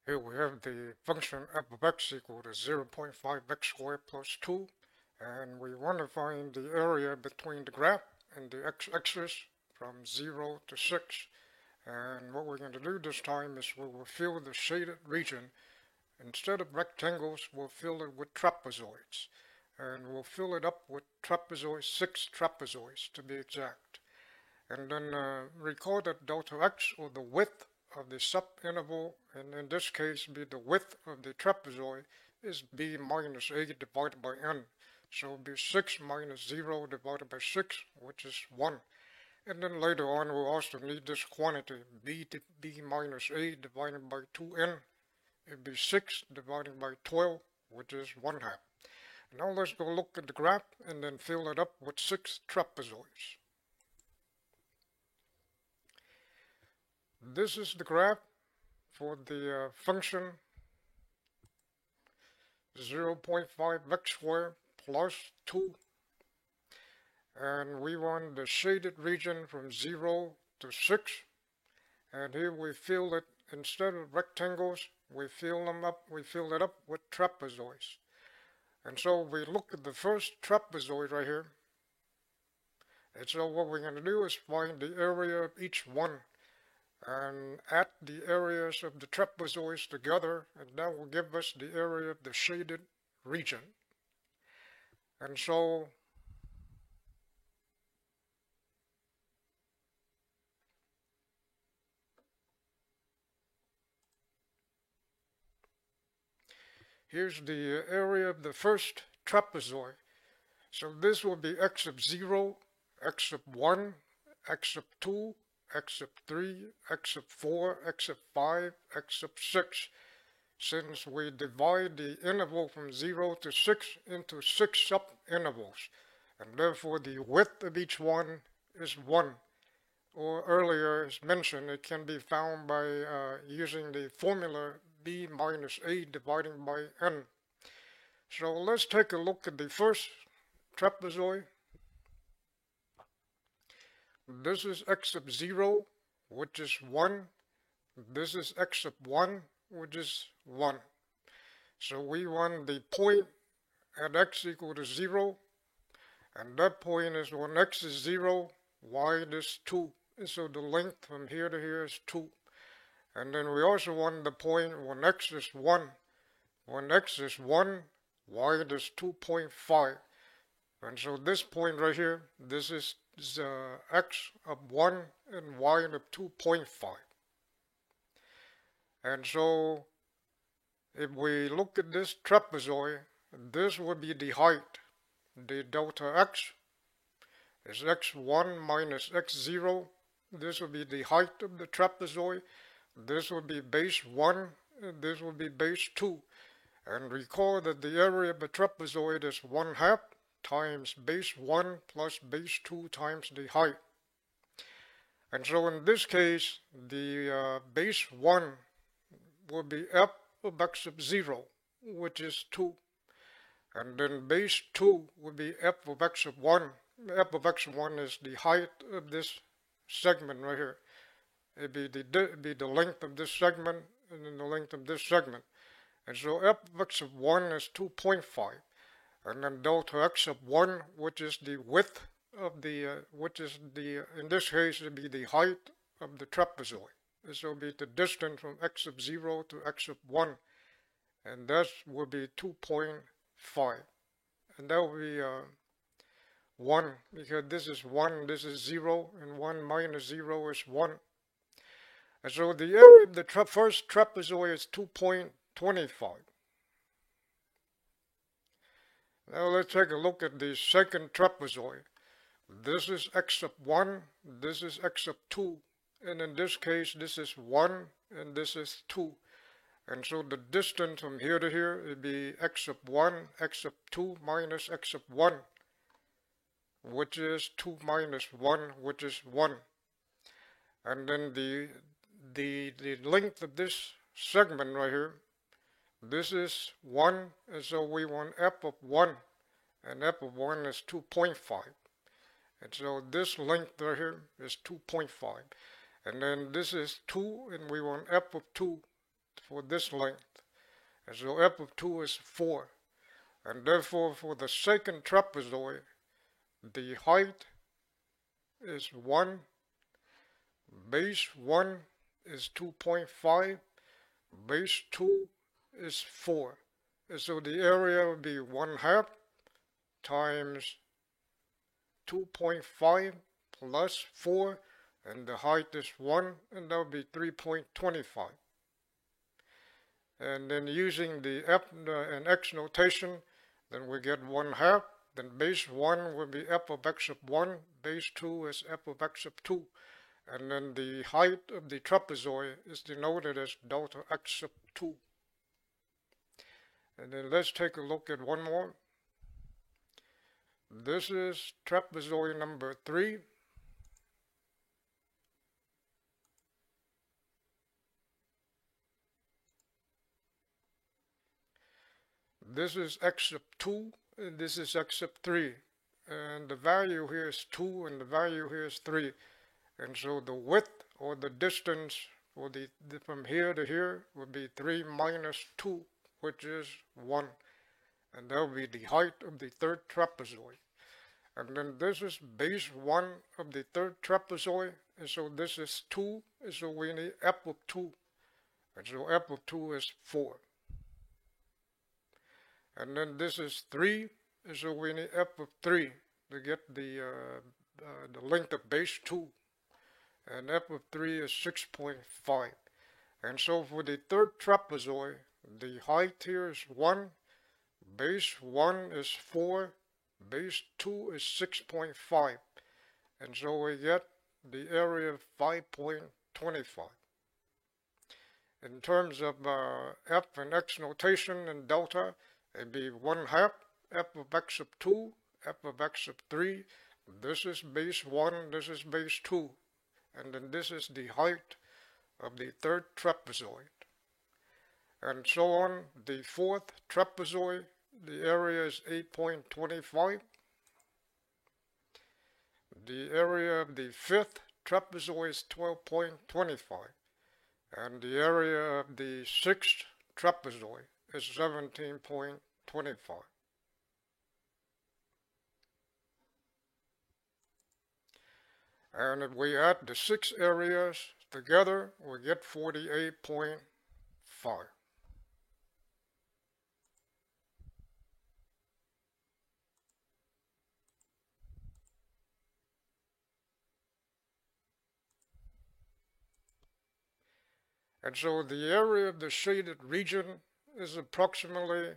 Here we have the function f of x equal to 0.5x squared plus 2, and we want to find the area between the graph and the x-axis from 0 to 6. And what we're going to do this time is we will fill the shaded region. Instead of rectangles, we'll fill it with trapezoids. And we'll fill it up with trapezoids, 6 trapezoids to be exact. And then record that delta x, or the width of the subinterval, and in this case be the width of the trapezoid, is b minus a divided by n. So it will be 6 minus 0 divided by 6, which is 1. And then later on we'll also need this quantity, b minus a divided by 2n. It would be 6 divided by 12, which is 1/2. Now let's go look at the graph and then fill it up with 6 trapezoids. This is the graph for the function 0.5x squared plus 2. And we want the shaded region from 0 to 6. And here we fill it, instead of rectangles, we fill it up with trapezoids. And so we look at the first trapezoid right here. And so what we're going to do is find the area of each one and add the areas of the trapezoids together, and that will give us the area of the shaded region. And so here's the area of the first trapezoid. So this will be x of 0, x of 1, x of 2, x of 3, x of 4, x of 5, x of 6, since we divide the interval from 0 to 6 into 6 sub-intervals, and therefore the width of each one is 1. Or earlier as mentioned, it can be found by using the formula b minus a dividing by n. So let's take a look at the first trapezoid. This is x of 0, which is 1. This is x of 1, which is 1. So we want the point at x equal to 0, and that point is when x is 0, y is 2. And so the length from here to here is 2. And then we also want the point when x is 1. When x is 1, y is 2.5. And so this point right here, this is x of 1 and y of 2.5. And so if we look at this trapezoid, this would be the height. The delta x is x1 minus x0. This would be the height of the trapezoid. This would be base 1, and this would be base 2. And recall that the area of the trapezoid is 1/2 times base 1 plus base 2 times the height. And so in this case, the base 1 will be f of x of 0, which is 2. And then base 2 will be f of x of 1. F of x of 1 is the height of this segment right here. It'd be the length of this segment and then the length of this segment. And so f of x of 1 is 2.5. And then delta x of 1, which is the width of the, in this case, it would be the height of the trapezoid. This will be the distance from x of 0 to x of 1. And that will be 2.5. And that will be 1, because this is 1, this is 0, and 1 minus 0 is 1. And so the area of the first trapezoid is 2.25. Now let's take a look at the second trapezoid. This is x of 1, this is x of 2, and in this case this is 1 and this is 2. And so the distance from here to here would be x of 1, x of 2 minus x of 1, which is 2 minus 1, which is 1. And then the length of this segment right here, this is 1, and so we want f of 1, and f of 1 is 2.5. And so this length right here is 2.5. And then this is 2, and we want f of 2 for this length. And so f of 2 is 4. And therefore, for the second trapezoid, the height is 1, base 1 is 2.5, base 2 is 4. And so the area will be 1/2 times 2.5 plus 4, and the height is 1, and that will be 3.25. And then using the f and x notation, then we get 1/2. Then base 1 will be f of x sub 1, base 2 is f of x sub 2. And then the height of the trapezoid is denoted as delta x sub 2. And then let's take a look at one more. This is trapezoid number 3. This is x sub 2, and this is x sub 3. And the value here is 2, and the value here is 3. And so the width, or the distance, for from here to here, would be 3 minus 2, which is 1. And that will be the height of the third trapezoid. And then this is base 1 of the third trapezoid, and so this is 2, and so we need f of 2. And so f of 2 is 4. And then this is 3, and so we need f of 3 to get the length of base 2. And f of 3 is 6.5. And so for the third trapezoid, the height here is 1, base 1 is 4, base 2 is 6.5. And so we get the area of 5.25. In terms of f and x notation and delta, it'd be 1/2 f of x sub 2, f of x sub 3. This is base 1, this is base 2. And then this is the height of the third trapezoid. And so on, the fourth trapezoid, the area is 8.25. The area of the fifth trapezoid is 12.25. And the area of the sixth trapezoid is 17.25. And if we add the 6 areas together, we get 48.5. And so the area of the shaded region is approximately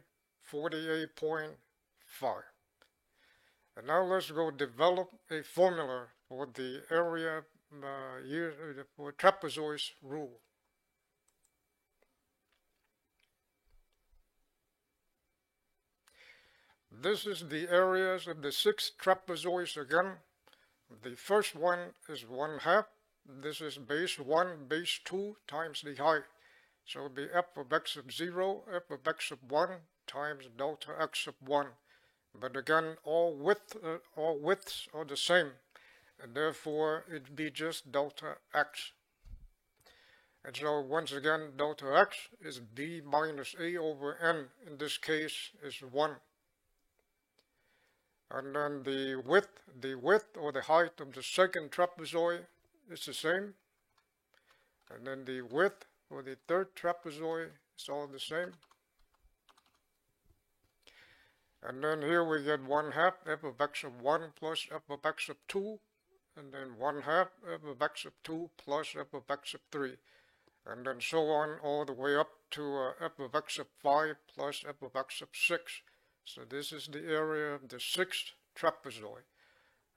48.5. And now let's go develop a formula for the area for trapezoid's rule. This is the areas of the 6 trapezoids again. The first one is 1/2. This is base 1, base 2 times the height. So it will be f of x sub 0, f of x sub 1 times delta x sub 1. But again, all widths are the same, and therefore it'd be just delta x. And so once again, delta x is b minus a over n. In this case, is 1. And then the width or the height of the second trapezoid is the same. And then the width for the third trapezoid is all the same. And then here we get 1/2 f of x sub 1 plus f of x sub 2, and then 1/2 f of x sub 2 plus f of x sub 3, and then so on all the way up to f of x sub 5 plus f of x sub 6. So this is the area of the 6th trapezoid.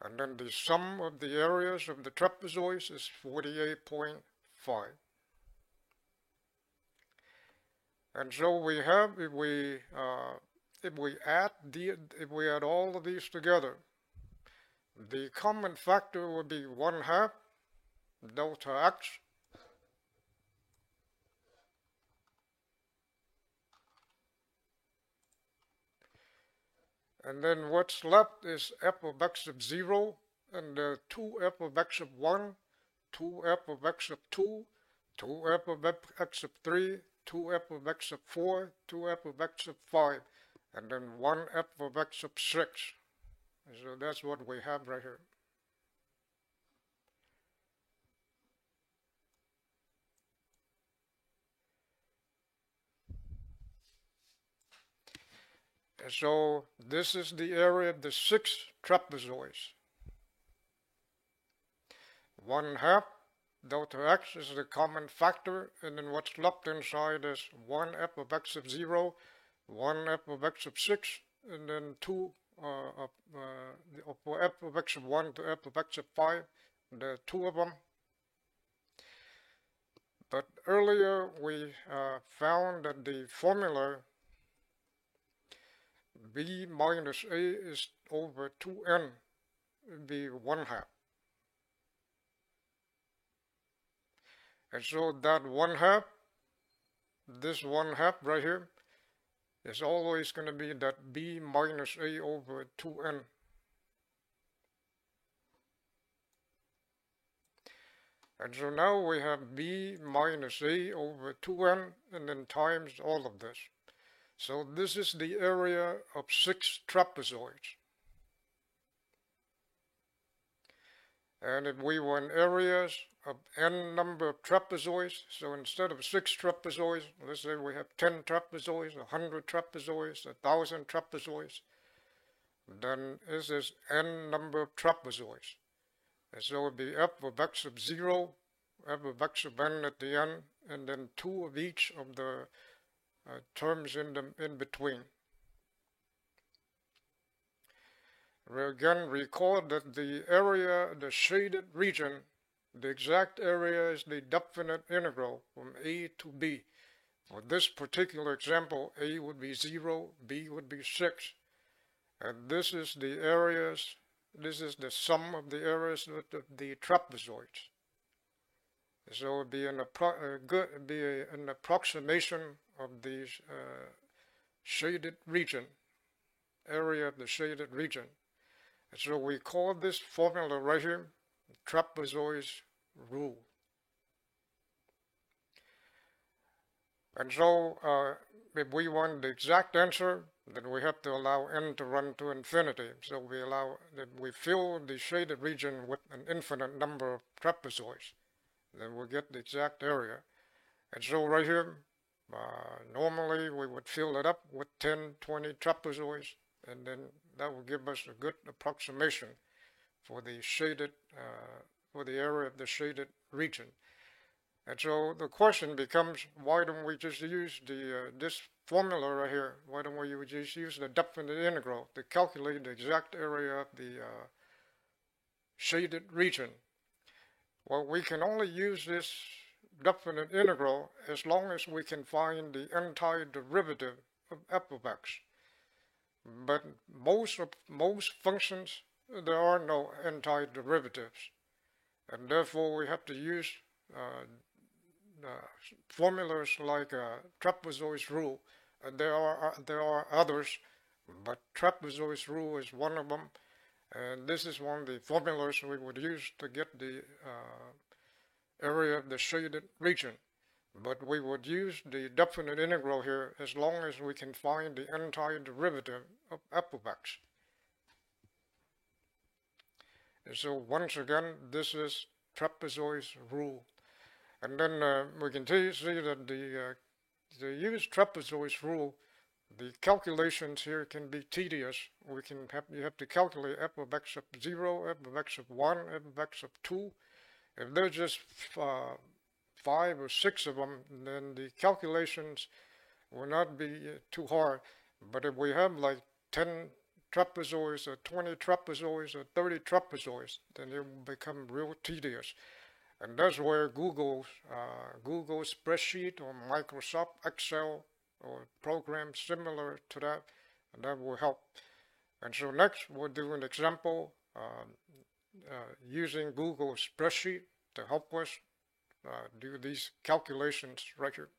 And then the sum of the areas of the trapezoids is 48.5. And so we have, if we add all of these together, the common factor would be 1/2 delta x and then what's left is f of x sub 0 and 2f of x sub 1, 2f of x sub 2, 2f of x sub 3, 2f of x sub 4, 2f of x sub 5, and then 1f of x sub 6. So that's what we have right here. And so this is the area of the 6 trapezoids. 1/2 delta x is the common factor, and then what's left inside is 1f of x sub 0, 1f of x sub 6, and then 2 for f of x sub 1 to f of x sub 5. There are 2 of them. But earlier we found that the formula b minus a is over 2n would be 1/2. And so that 1/2, this 1/2 right here, is always going to be that b minus a over 2n. And so now we have b minus a over 2n, and then times all of this. So this is the area of 6 trapezoids. And if we want areas of n number of trapezoids, so instead of 6 trapezoids, let's say we have 10 trapezoids, 100 trapezoids, 1,000 trapezoids, then this is n number of trapezoids. And so it would be f of x sub 0, f of x sub n at the end, and then 2 of each of the terms in between. Again, recall that the area, the shaded region, the exact area is the definite integral from a to b. For this particular example, a would be 0, b would be 6. And this is the areas, this is the sum of the areas of the trapezoids. So it would be an approximation of the shaded region, area of the shaded region. And so we call this formula right here trapezoid's rule. And so if we want the exact answer, then we have to allow n to run to infinity. So we fill the shaded region with an infinite number of trapezoids. Then we'll get the exact area. And so right here, normally we would fill it up with 10, 20 trapezoids, and then that will give us a good approximation for the shaded, for the area of the shaded region. And so the question becomes, why don't we just use this formula right here? Why don't we just use the definite integral to calculate the exact area of the shaded region? Well, we can only use this definite integral as long as we can find the antiderivative of f of x. But most functions, there are no antiderivatives, and therefore we have to use formulas like trapezoid's rule. There are others, but trapezoid's rule is one of them, and this is one of the formulas we would use to get the area of the shaded region. But we would use the definite integral here as long as we can find the antiderivative of f of x. And so once again, this is trapezoid's rule. And then we can see that to use trapezoid's rule, the calculations here can be tedious. You have to calculate f of x sub 0, f of x sub 1, f of x sub 2. If there's just 5 or 6 of them, then the calculations will not be too hard. But if we have like 10 trapezoids or 20 trapezoids or 30 trapezoids, then it will become real tedious. And that's where Google spreadsheet or Microsoft Excel or programs similar to that, and that will help. And so next we'll do an example using Google spreadsheet to help us do these calculations right here.